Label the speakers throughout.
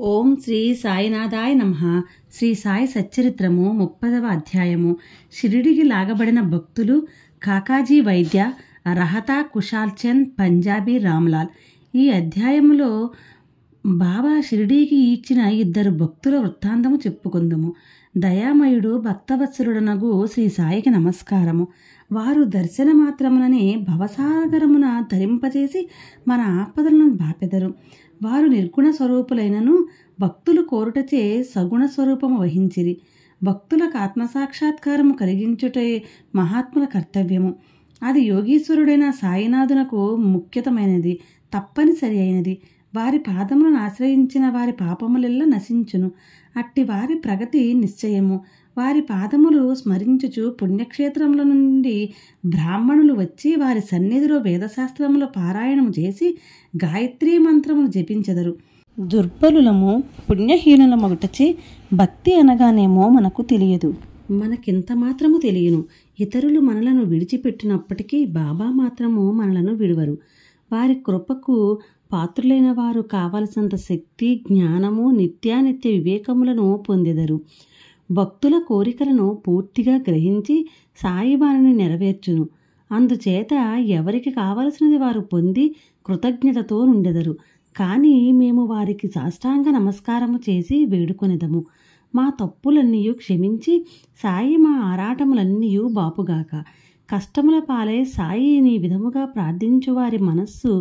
Speaker 1: ఓం శ్రీ సాయినాథాయ నమః. శ్రీ సాయి సచ్చరిత్రము 30వ అధ్యాయము. షిరిడికి లాగబడిన భక్తులు కాకాజీ వైద్య, రహతా కుశాల్ చంద్, పంజాబీ రామ్లాల్. ఈ అధ్యాయములో బాబా షిరిడీకి ఇచ్చిన ఇద్దరు భక్తుల వృత్తాంతము చెప్పుకుందుము. దయామయుడు భక్తవత్సలుడనగు శ్రీ సాయికి నమస్కారము. వారు దర్శన మాత్రముననే భవసాగరమున ధరింపచేసి మన ఆపదలను బాపెదరు. వారు నిర్గుణ స్వరూపులైనను భక్తులు కోరుటచే సగుణ స్వరూపము వహించిరి. భక్తులకు ఆత్మసాక్షాత్కారము కలిగించుటే మహాత్ముల కర్తవ్యము. అది యోగీశ్వరుడైన సాయినాథునకు ముఖ్యతమైనది, తప్పనిసరి అయినది. వారి పాదములను ఆశ్రయించిన వారి పాపములెల్ల నశించును. అట్టి వారి ప్రగతి నిశ్చయము. వారి పాదములు స్మరించుచు పుణ్యక్షేత్రముల నుండి బ్రాహ్మణులు వచ్చి వారి సన్నిధిలో వేదశాస్త్రముల పారాయణము చేసి గాయత్రీ మంత్రమును జపించెదరు. దుర్బలులము పుణ్యహీనులమగుటచే భక్తి అనగానేమో మనకు తెలియదు. మనకింత మాత్రము తెలియను. ఇతరులు మనలను విడిచిపెట్టినప్పటికీ బాబా మాత్రము మనలను విడువరు. వారి కృపకు పాత్రులైన వారు కావలసినంత శక్తి, జ్ఞానము, నిత్యానిత్య వివేకములను పొందెదరు. భక్తుల కోరికలను పూర్తిగా గ్రహించి సాయి వారిని నెరవేర్చును. అందుచేత ఎవరికి కావలసినది వారు పొంది కృతజ్ఞతతో నుండెదరు. కానీ మేము వారికి సాష్టాంగ నమస్కారము చేసి వేడుకొనెదము. మా తప్పులన్నీయు క్షమించి సాయి మా ఆరాటములన్నీయు బాపుగాక. కష్టముల పాలై సాయిని విధముగా ప్రార్థించు వారి మనస్సు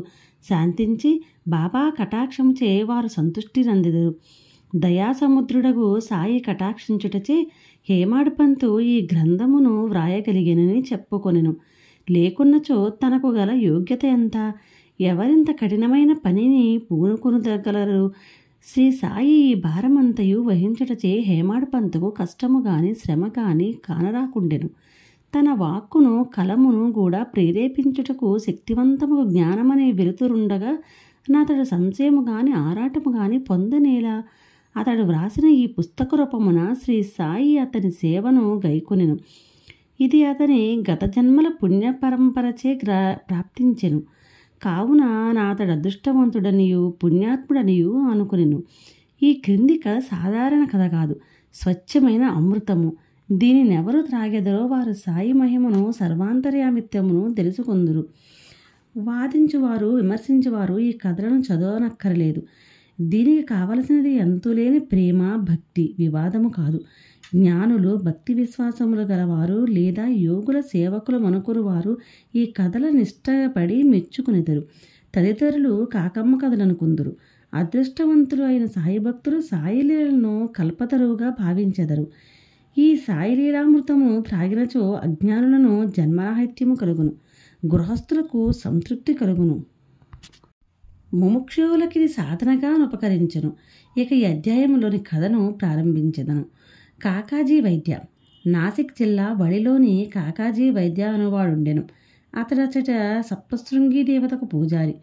Speaker 1: శాంతించి బాబా కటాక్షముచే వారు సంతుష్టి నందెదరు. దయాసముద్రుడగు సాయి కటాక్షించుటచే హేమాడు పంతు ఈ గ్రంథమును వ్రాయగలిగినని చెప్పుకొనెను. లేకున్నచో తనకు గల యోగ్యత ఎంత? ఎవరింత కఠినమైన పనిని పూనుకొనగలరు? శ్రీ సాయి ఈ భారమంతయు వహించుటచే హేమాడు పంతుకు కష్టము గాని శ్రమ గాని కానరాకుండెను. తన వాక్కును కలమును కూడా ప్రేరేపించుటకు శక్తివంతము జ్ఞానమనే వెలుతురుండగా అతడు సంశయము గాని ఆరాటము గాని పొందనేలా. అతడు వ్రాసిన ఈ పుస్తక రూపమున శ్రీ సాయి అతని సేవను గైకొనెను. ఇది అతని గత జన్మల పుణ్య పరంపరచే ప్రాప్తించెను. కావున అతడు అదృష్టవంతుడనియు పుణ్యాత్ముడనియు అనుకునెను. ఈ క్రింది కథ సాధారణ కథ కాదు, స్వచ్ఛమైన అమృతము. దీనినెవరు త్రాగెదరో వారు సాయి మహిమను సర్వాంతర్యామిత్యమును తెలుసుకొందురు. వాదించువారు విమర్శించువారు ఈ కథలను చదవనక్కరలేదు. దీనికి కావలసినది అంతులేని ప్రేమ, భక్తి, వివాదము కాదు. జ్ఞానులు, భక్తి విశ్వాసములు గలవారు లేదా యోగుల సేవకులు మనుకురు వారు ఈ కథల నిష్టపడి మెచ్చుకునేదరు. తదితరులు కాకమ్మ కథలనుకుందురు. అదృష్టవంతులు అయిన సాయి భక్తులు సాయిలీలను కల్పతరువుగా భావించెదరు. ఈ సాయిలీలామృతము త్రాగినచో అజ్ఞానులను జన్మరాహిత్యము కలుగును, గృహస్థులకు సంతృప్తి కలుగును, ముముక్షువులకిది సాధనగా ఉపకరించను. ఇక ఈ అధ్యాయంలోని కథను ప్రారంభించెదను. కాకాజీ వైద్య. నాసిక్ జిల్లా వడిలోని కాకాజీ వైద్య అనువాడుండెను. అతడచట సప్తశృంగి దేవతకు పూజారి.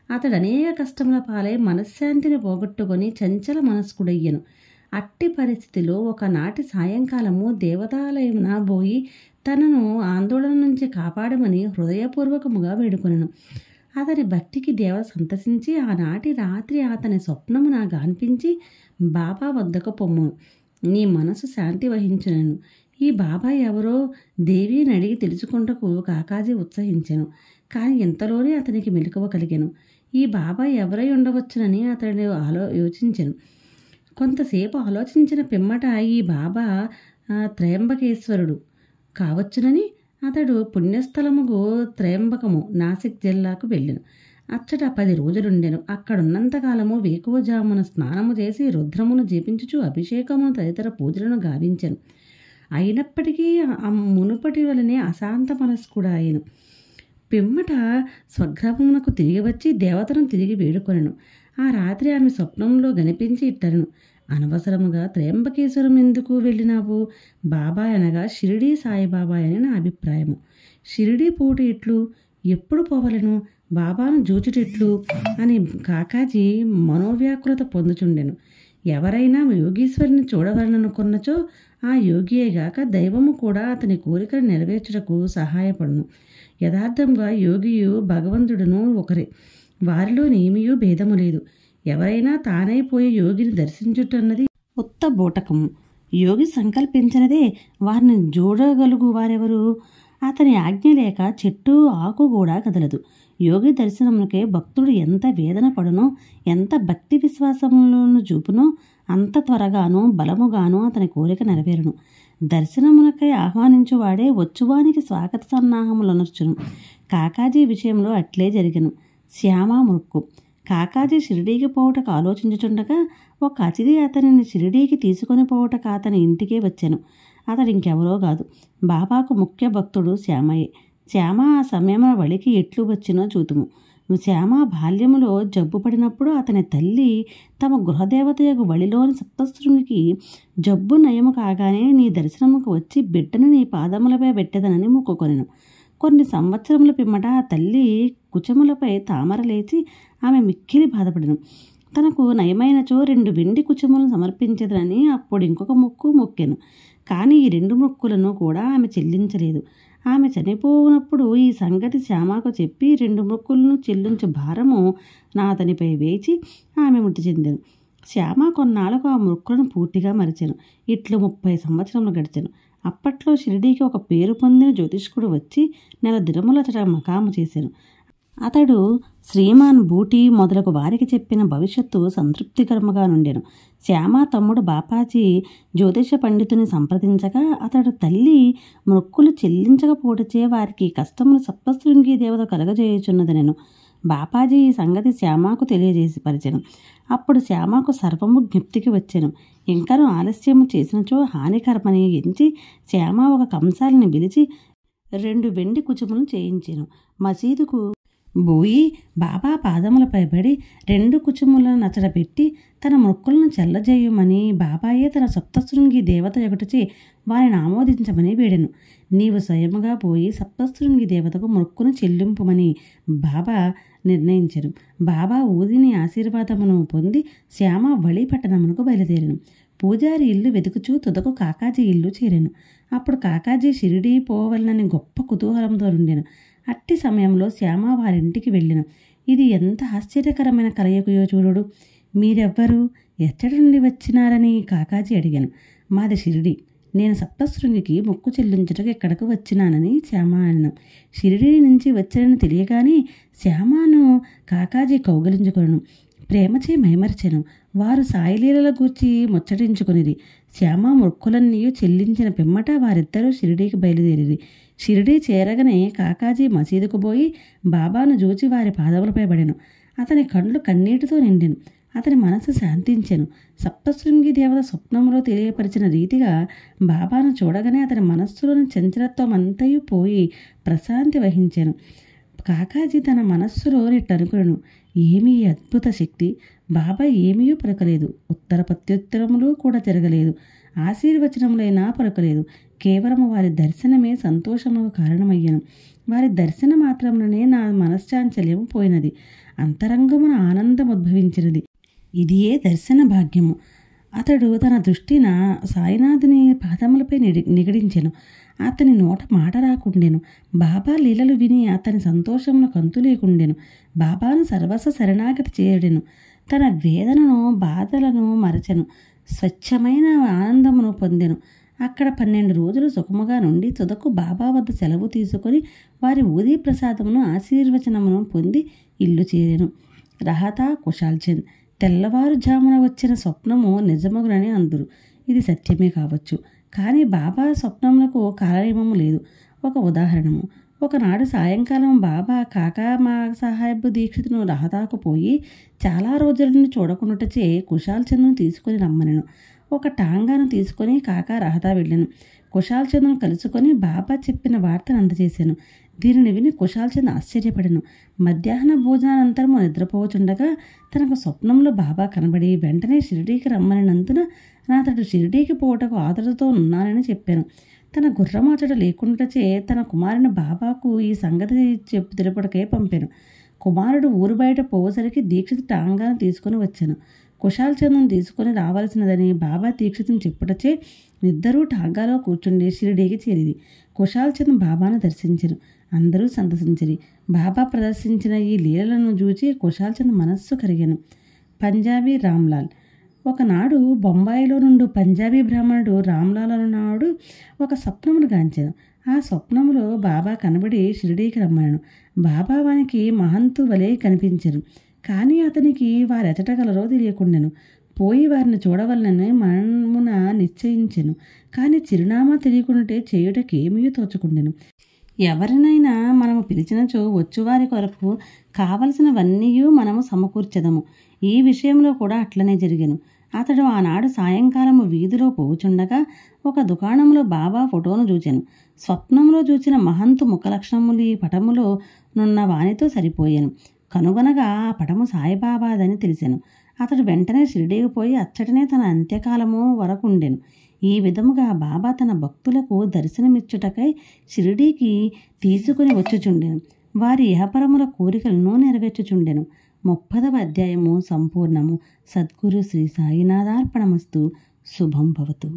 Speaker 1: అతడు అనేక కష్టముల పాలై మనశ్శాంతిని పోగొట్టుకొని చంచల మనస్కుడయ్యను. అట్టి పరిస్థితిలో ఒకనాటి సాయంకాలము దేవతాలయమున పోయి తనను ఆందోళన నుంచి కాపాడమని హృదయపూర్వకముగా వేడుకొనెను. అతని భక్తికి దేవత సంతసించి ఆనాటి రాత్రి అతని స్వప్నమున గాన్పించి బాబా వద్దకు పొమ్ము, నీ మనసు శాంతి వహించునను. ఈ బాబా ఎవరో దేవిని అడిగి తెలుసుకుంటకు కాకాజీ ఉత్సహించెను. కానీ ఇంతలోనే అతనికి మెలకువ కలిగెను. ఈ బాబా ఎవరై ఉండవచ్చునని అతడు యోచించెను. కొంతసేపు ఆలోచించిన పిమ్మట ఈ బాబా త్రయంబకేశ్వరుడు కావచ్చునని అతడు పుణ్యస్థలముకు త్రయంబకము నాసిక్ జిల్లాకు వెళ్ళెను. అచ్చట 10 రోజులుండెను. అక్కడున్నంతకాలము వేకువజామున స్నానము చేసి రుద్రమును జపించుచు అభిషేకమును తదితర పూజలను గావించెను. అయినప్పటికీ మునుపటి వలనే అశాంత మనస్కుడు ఆయను. పిమ్మట స్వగ్రామమునకు తిరిగి వచ్చి దేవతను తిరిగి వేడుకొనెను. ఆ రాత్రి ఆమె స్వప్నంలో కనిపించి ఇట్టను, అనవసరముగా త్రయంబకేశ్వరం ఎందుకు వెళ్ళినావు? బాబా అనగా షిరిడీ సాయిబాబా అని నా అభిప్రాయము. షిరిడీ పోటు ఎట్లు? ఎప్పుడు పోవలను? బాబాను జూచుటెట్లు అని కాకాజీ మనోవ్యాకులత పొందుచుండెను. ఎవరైనా యోగీశ్వరుని చూడవలననుకున్నచో ఆ యోగియేగాక దైవము కూడా అతని కోరికను నెరవేర్చుటకు సహాయపడును. యథార్థంగా యోగియు భగవంతుడును ఒకరే. వారిలో నేమియూ భేదము లేదు. ఎవరైనా తానైపోయే యోగిని దర్శించుటన్నది ఉత్త బూటకము. యోగి సంకల్పించినదే వారిని చూడగలుగు వారెవరు? అతని ఆజ్ఞ లేక చెట్టు ఆకు కూడా కదలదు. యోగి దర్శనమునకే భక్తుడు ఎంత వేదన పడునో, ఎంత భక్తి విశ్వాసములను చూపునో అంత త్వరగాను బలముగాను అతని కోరిక నెరవేరును. దర్శనమునకై ఆహ్వానించువాడే వచ్చువానికి స్వాగత సన్నాహములనర్చును. కాకాజీ విషయంలో అట్లే జరిగెను. శ్యామ మృక్కు. కాకాజీ షిరిడీకి పోవుటకు ఆలోచించుచుండగా ఒక అతిథి అతనిని షిరిడీకి తీసుకొని పోవుటకు అతని ఇంటికే వచ్చాను. అతడు ఇంకెవరో కాదు, బాబాకు ముఖ్య భక్తుడు శ్యామయే. శ్యామ ఆ సమయమున వడికి ఎట్లు వచ్చినో చూతుము. శ్యామ బాల్యములో జబ్బు పడినప్పుడు అతని తల్లి తమ గృహదేవతయగు వడిలోని సప్తశృంగికి జబ్బు నయము కాగానే నీ దర్శనముకు వచ్చి బిడ్డను నీ పాదములపై పెట్టెదనని మొక్కుకొనెను. కొన్ని సంవత్సరముల పిమ్మట ఆ తల్లి కుచములపై తామర లేచి ఆమె మిక్కిలి బాధపడెను. తనకు నయమైనచో 2 వెండి కుచములను సమర్పించదనని అప్పుడు ఇంకొక మొక్కు మొక్కెను. కానీ ఈ 2 మొక్కులను కూడా ఆమె చెల్లించలేదు. ఆమె చనిపోయినప్పుడు ఈ సంగతి శ్యామకు చెప్పి 2 మొక్కులను చెల్లించు భారము నా అతనిపై వేచి ఆమె మృతి చెందాను. శ్యామ కొన్నాళ్లకు ఆ మొక్కులను పూర్తిగా మరిచాను. ఇట్లు 30 సంవత్సరములు గడిచాను. అప్పట్లో షిరిడీకి ఒక పేరు పొందిన జ్యోతిష్కుడు వచ్చి నెల దినములచట మకాము చేశాను. అతడు శ్రీమాన్ బూటి మొదలగు వారికి చెప్పిన భవిష్యత్తు సంతృప్తికరముగా నుండెను. శ్యామ తమ్ముడు బాపాజీ జ్యోతిష పండితుని సంప్రదించగా అతడు తల్లి మొక్కులు చెల్లించకపోవటచే వారికి కష్టములు సప్తశృంగి దేవత కలగజేయుచున్నదనెను. బాపాజీ ఈ సంగతి శ్యామకు తెలియజేసి పరిచెను. అప్పుడు శ్యామకు సర్వము జ్ఞప్తికి వచ్చెను. ఇంకను ఆలస్యము చేసినచో హానికరమని ఎంచి శ్యామ ఒక కంసాలిని పిలిచి 2 వెండి కుచములను చేయించెను. మసీదుకు బోయి బాబా పాదములపై పడి 2 కుచములను నచ్చడపెట్టి తన మొక్కులను చెల్లజేయమని బాబాయే తన సప్తశృంగి దేవత ఒకటిచి వారిని ఆమోదించమని వేడెను. నీవు స్వయముగా పోయి సప్తశృంగి దేవతకు మొక్కును చెల్లింపుమని బాబా నిర్ణయించెను. బాబా ఊదిని ఆశీర్వాదమును పొంది శ్యామ వళి పట్టణమునకు బయలుదేరెను. పూజారి ఇల్లు వెతుకుచూ తుదకు కాకాజీ ఇల్లు చేరెను. అప్పుడు కాకాజీ షిరిడీ పోవలనని గొప్ప కుతూహలంతో ఉండెను. అట్టి సమయంలో శ్యామ వారింటికి వెళ్ళెను. ఇది ఎంత ఆశ్చర్యకరమైన కలయికయో చూడుడు. మీరెవ్వరు, ఎచ్చటి నుండి వచ్చినారని కాకాజీ అడిగాను. మాది షిరిడి. నేను సప్తశృంగికి మొక్కు చెల్లించుటకు ఇక్కడకు వచ్చినానని శ్యామ అన్నాను. షిరిడి నుంచి వచ్చానని తెలియగానే శ్యామను కాకాజీ కౌగిలించుకొనెను. ప్రేమచే మైమర్చెను. వారు సాయిలీలల గూర్చి ముచ్చటించుకునిరి. శ్యామ మొక్కులన్నీ చెల్లించిన పిమ్మట వారిద్దరూ షిరిడీకి బయలుదేరిరి. షిరిడీ చేరగానే కాకాజీ మసీదుకు పోయి బాబాను చూచి వారి పాదములపై పడెను. అతని కండ్లు కన్నీటితో నిండెను. అతని మనసు శాంతించెను. సప్తశృంగి దేవత స్వప్నంలో తెలియపరిచిన రీతిగా బాబాను చూడగానే అతని మనస్సులోని చంచలత్వం అంతయు పోయి ప్రశాంతి వహించెను. కాకాజీ తన మనస్సులో ఇట్టనుకొనెను, ఏమీ అద్భుత శక్తి! బాబా ఏమీ పలకలేదు. ఉత్తర ప్రత్యుత్తరములు కూడా జరగలేదు. ఆశీర్వచనములైనా పలకలేదు. కేవలం వారి దర్శనమే సంతోషముకు కారణమయ్యాను. వారి దర్శన మాత్రముననే నా మనశ్చాంచల్యము పోయినది. అంతరంగమున ఆనందం ఉద్భవించినది. ఇదియే దర్శన భాగ్యము. అతడు తన దృష్టిన సాయినాథుని పాదములపై నిగడించెను. అతని నోట మాట రాకుండెను. బాబా లీలలు విని అతని సంతోషమును కంతు లేకుండెను. బాబాను సర్వస్వ శరణాగతి చేయడెను. తన వేదనను బాధలను మరచెను. స్వచ్ఛమైన ఆనందమును పొందెను. అక్కడ 12 రోజులు సుఖముగా నుండి తుదకు బాబా వద్ద సెలవు తీసుకొని వారి ఊదీ ప్రసాదమును ఆశీర్వచనమును పొంది ఇల్లు చేరెను. రహతా కుశాల్చంద్. తెల్లవారుజామున వచ్చిన స్వప్నము నిజమగునని అందురు. ఇది సత్యమే కావచ్చు. కానీ బాబా స్వప్నములకు కాలనియమము లేదు. ఒక ఉదాహరణము. ఒకనాడు సాయంకాలం బాబా కాకా మా సాహెబ్ దీక్షితును రహతాకు పోయి చాలా రోజుల నుండి చూడకుండాటచే కుశాల్చంద్ను తీసుకొని రమ్మనెను. ఒక టాంగాను తీసుకొని కాకా రహతా వెళ్ళాను. కుశాల్చంద్ను కలుసుకొని బాబా చెప్పిన వార్తను అందజేశాను. దీనిని విని కుశాల్చంద్ ఆశ్చర్యపడెను. మధ్యాహ్న భోజనానంతరము నిద్రపోవచుండగా తనకు స్వప్నంలో బాబా కనబడి వెంటనే షిరిడీకి రమ్మనినందున అతడు షిరిడీకి పోవటకు ఆతృతతో ఉన్నానని చెప్పాను. తన గుర్రమాచట లేకుండాచే తన కుమారుని బాబాకు ఈ సంగతి తెలుపుటకే పంపాను. కుమారుడు ఊరు బయట పోవసరికి దీక్షిత్ టాంగాను తీసుకుని వచ్చాను. కుశాల్చంద్ను తీసుకొని రావాల్సినదని బాబా దీక్షితుని చెప్పుటచే ఇద్దరూ టాంగాలో కూర్చుండి షిరిడీకి చేరిది. కుశాల్చంద్ బాబాను దర్శించను. అందరూ సంతసించిరి. బాబా ప్రదర్శించిన ఈ లీలలను చూచి కుశాల్చంద్ మనస్సు కరిగాను. పంజాబీ రామ్లాల్. ఒకనాడు బొంబాయిలో నుండి పంజాబీ బ్రాహ్మణుడు రామ్లాల్ అనునాడు ఒక స్వప్నమును గాంచెను. ఆ స్వప్నములో బాబా కనబడి షిరిడీకి రమ్మనను. బాబా వానికి మహంతు వలె కనిపించెను. కానీ అతనికి వారెచట గలరో తెలియకుండెను. పోయి వారిని చూడవలనని మనమున నిశ్చయించెను. కానీ చిరునామా తెలియకుంటే చేయుటకేమీ తోచుకుండెను. ఎవరినైనా మనము పిలిచినచో వచ్చువారి కొరకు కావలసినవన్నీ మనము సమకూర్చెదము. ఈ విషయంలో కూడా అట్లనే జరిగెను. అతడు ఆనాడు సాయంకాలము వీధిలో పోచుండగా ఒక దుకాణంలో బాబా ఫోటోను చూచెను. స్వప్నంలో చూచిన మహంతు ముఖలక్షణములు ఈ పటములో నున్న వానితో సరిపోయాను. కనుగొనగా ఆ పటము సాయిబాబాదని తెలిసెను. అతడు వెంటనే షిరిడీకి పోయి అచ్చటనే తన అంత్యకాలము వరకుండెను. ఈ విధముగా బాబా తన భక్తులకు దర్శనమిచ్చుటకై షిరిడీకి తీసుకుని వచ్చుచుండెను. వారి ఇహపరముల కోరికలను నెరవేర్చుచుండెను. 30వ అధ్యాయము సంపూర్ణము. సద్గురు శ్రీ సాయినాథార్పణమస్తు. శుభం భవతు.